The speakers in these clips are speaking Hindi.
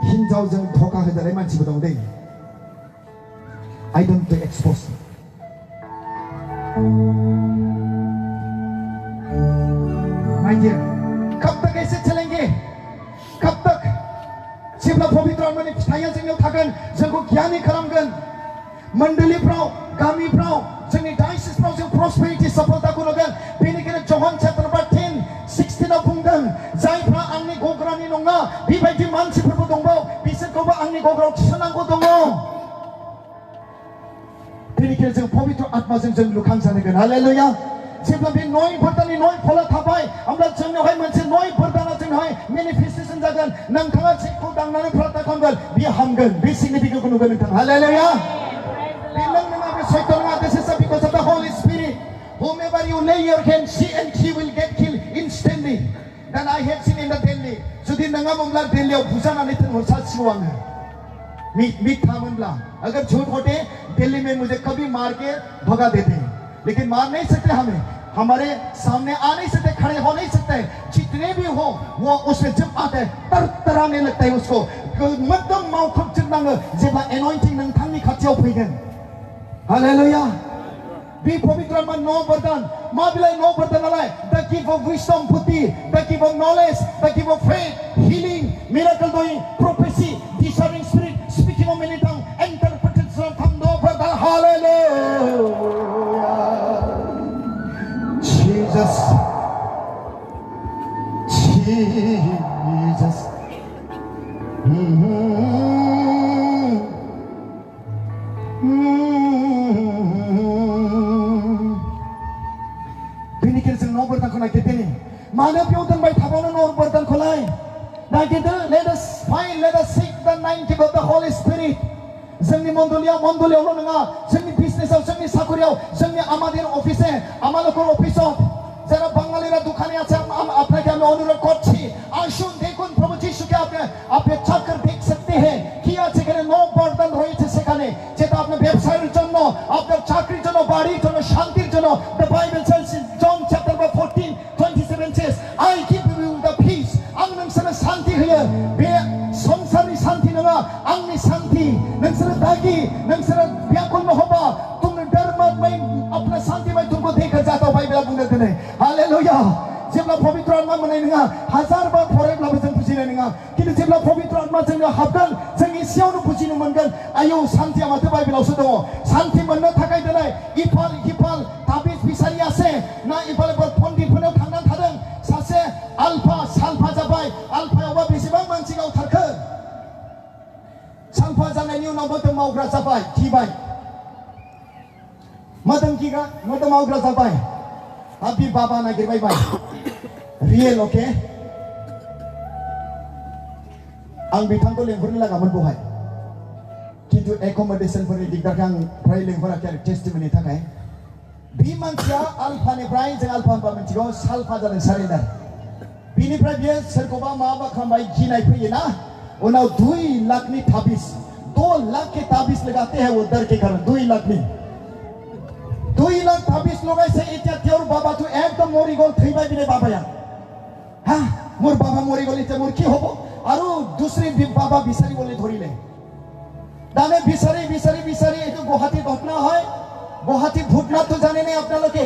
हिंजावजों धोखा होजानाय मानसिबो दं दै I don't want to expose my dear कब तक ऐसे चलेंगे कब तक जेब्ला पवित्र आत्मानि फिथाइया जोंनियाव थागोन जोंखौ गियानि खालामगोन मण्डलीफ्राव गामिफ्राव जोंनि डायसिसफ्राव जों प्रस्पेरिटी सफलताखौ नुगोन बेनिखायनो जहन चैप्टार 10:16 आव बुंदों जायफ्रा आंनि गग्रानि नङा बेबायदि मानसिफोरबो दंबावो बिसोरखौबो आंनि गग्रायाव थिसननांगौ दङ बेनिखायनो जों पवित्र आत्माजों जों लुखांजानांगोन हालेलुया जेब्ला बे नय बरदाननि नय फला थाबाय होमब्ला जोंनावहाय मोनसे नय बरदाना जोंनावहाय मेनिफेस्टेसन जागोन नोंथाङा जेखौ दांनानै प्रार्थना खालामगोन बियो हामगोन बे सिगनिफिकेन्टखौ नुगोन नोंथां हालेलुया बे नोंङा बे सैतान नङा this is because of the Holy Spirit whomever you lay your hand she and he will get killed instantly then I have seen in the Delhi जुदि नोंङा मोनब्ला दिल्लीयाव बुजानानै दोनहरसासिगौ आङो मीठा मनला अगर झूठ होते दिल्ली में मुझे कभी मार के भगा देते लेकिन मार नहीं सकते हमें हमारे सामने आ नहीं सकते खड़े हो नहीं सकते जितने भी हो वो उसमें जब आता है तरतराने लगता है उसको मतलब मावखब जोंनाङो जेब्ला एनॉइंटिंग नोंथांनि खाथियाव फैगोन हालेलुया बे पवित्र आत्मा न बरदान मा बिलाय न बरदानालाय the gift of wisdom बुद्धि the gift of knowledge the gift of faith healing miracle doing prophecy discerning spirit speaking of many tongues interpretation of tongues no bardhan hallelujah Jesus बेनिखायनो जों न बरदानखौ नागिरदों मानो बेयाव दोनबाय थाबावनो न बरदानखौलाय नागिरदो let us seek the 90 of the Holy Spirit जोंनि मण्डलीयावल' नङा जोंनि बिजनेसाव जोंनि साखरियाव जोंनि আমাদের অফিসে আমাদের অফিসত যারা বাঙালিরা দোকানে আছে আপনাকে আমি অনুরোধ করছি আসুন দেখুন প্রভু যিশুকে আপনি চাকর দেখ सकते हैं কি আছে এখানে নো বরদান রয়েছে সেখানে যেটা আপনার ব্যবসায়ের জন্য আপনার চাকরির জন্য বাড়ির জন্য শান্তির জন্য the Bible says in John chapter 14:27 says I give you the peace आं नोंसोरनो शान्ति होयो बे संसारनि शान्ति नङा आंनि शान्ति नोंसोरो दागि नोंसोरो व्याकुल न होबा तुम डर मत मैं अपना शान्ति में तुमको देकर जाता हूं बाइबेला बुंदों दिनै हालेलुया जेब्ला पवित्र आत्मा मोननाय नङा हाजार बार फरायब्लाबो जों बुजिनाय नङा किन्तु जेब्ला पवित्र आत्मा जोंनो हाबगोन जों एसेयावनो बुजिनो मोनगोन आयौ शान्तिया माथो बाइबेलावसो दङ शान्ति मोननो थाखाय दिनै इफाल ताबिज बिसारि আছে ना इफाल पण्डितफोरनाव थांनानै थादों सासे आलफा सालफा जाबाय आलफायावबा बेसेबां मानसि गावथारखो सालफा जानायनि उनाव मोदोम मावग्रा जाबाय गिबाय मोदोम मावग्रा जाबाय हाबि बाबा नागिरबाय रियेल ओके आं बिथांखौ लेंहरनो लागामोन बहाय किन्तु एकोमोडेशनफोरनि दिगदारखौ आं फ्राय लेंहराखै आरो टेस्टिमोननि थाखाय बे मानसिया आलफानिफ्राय जों आलफा होनबा मिथिगौ सालफा जादों सारेन्डार बिनिफ्राय बियो सोरखौबा माबा खालामबाय गिनाय फैयोना उनाव 2 लाखनि ताबिज 2 लाख के ताबिज लगाते हैं वो डर के कारण 2 लाखनि 2 लाख ताबिज लगाइছে এতিয়া তেওঁৰ বাবাটো একদম মৰি গ'ল থৈবাই বিনে বাবায়া হা মোৰ বাবা মৰি গ'ল এতিয়া মোৰ কি হ'ব আৰু দুसरी বাবা বিচাৰি বলে ধৰিলে দানে বিচাৰি এইটো গুৱাহাটী ঘটনা হয় गुवाहाटी भूतनाथ तो जाने नहीं अपना लोगे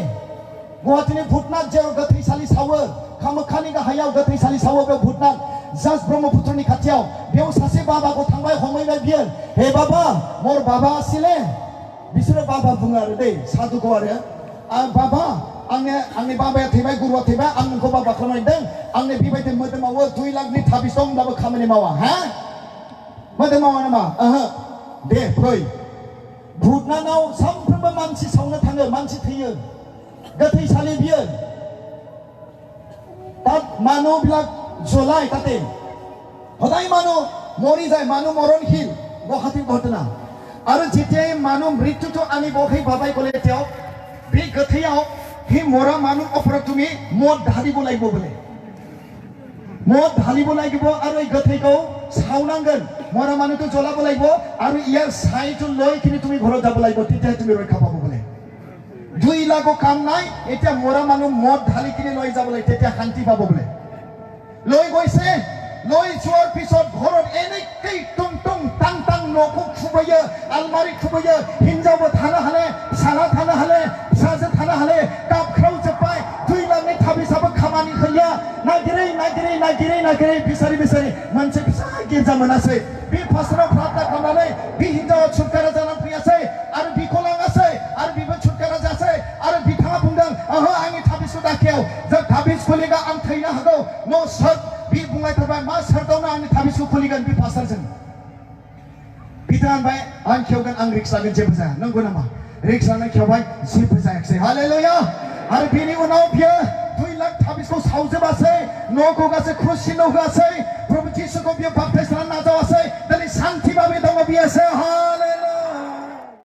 गुवाहाटी ने भूतनाथ जो गथैसालि सावो कामाख्यानि गाहायाव गथैसालि सावो बे भूतनाथ जास ब्रह्मपुत्रनि खाथियाव बेयाव सासे बाबाखौ थांबाय हमैबाय बियो हे बाबा मोर बाबा आसिले बिसोरो बाबा बुङो आरो दै साधुखौ आरो बाबा आंनि बाबाया थैबाय गुरुआ थैबाय आं नोंखौ बाबा खालामदों आंनि बेबायदि मोदोमावो 2 लाखनि ताबिज दं होनब्लाबो खामानि मावा हा मोदोम मावा नामा ओहो दे फै भूतनाथाव सानफ्रोमबो मानसि सावनो थाङो मानसि थैयो गोथैसालि बियो তাত মানুহবিলাক জ্বলাই তাতে সদায় মানুহ মৰি যায় মানুহ মৰণশীল গুৱাহাটীৰ ঘটনা আৰু যেতিয়া মানুহ মৃত্যুটো আনিব সেই বাবাই ক'লে তেওঁ বি গথৈয়াও সেই মৰা মানুহ ওপৰত তুমি মদ ঢালিব লাগিব বোলে মদ ঢালিব লাগিব আৰু এই গথৈকো সাউনাंगोन মৰা মানুহটো জ্বলাব লাগিব আৰু ইয়াৰ ছাইটো লৈ কিনে তুমি ঘৰত যাব লাগিব তেতিয়া তুমি ৰক্ষা পাব বোলে 2 লাখো কাম নাই এতিয়া মৰা মানুহ মদ ঢালি কিনে লৈ যাব লাগিব তেতিয়া শান্তি পাব বোলে লৈ গৈছে লৈ যোৱাৰ পিছত ঘৰত এনেকৈ न'खौ खुबैयो आलमारि खुबैयो हिनजावबो थानो हाले फिसाला थानो हाले फिसाजो थानो हाले गाबख्रावजोब्बाय 2 लाखनि थाबिसाबो खामानि होया नागिरै बिसारि मोनसे फिसा गिर्जा मोनासै बे फास्टराव प्रार्थना खालामनानै बे हिनजावा छुटकारा जानानै फैयासै आरो बिखौ लाङासै आरो बिबो छुटकारा जासै आरो बिथाङा बुंदों ओहो आंनि थाबिसखौ दाखेव जों थाबिस खुलिगा आं थैनो हागौ न' सोर बि बुंबाय थाबाय मा सोरदावनो आंनि थाबिसखौ खुलिगोन बे फास्टारजों बिथाङा होनबाय आं खेवगोन आं रिक्स लागोन जेबो जाया नंगौ नामा रिक्स लानानै खेवबाय जेबो जायाखिसै हालेलुया आरो बिनि उनाव बियो 2 लाख थाबिसखौ सावजोबासै न'खौ गासै क्रुसिनो होआसै प्रभु जिसुखौ बियो बाप्तिस्ट लानो नाजावासै दिनै शान्ति भाबै दङ बियो हालेलुया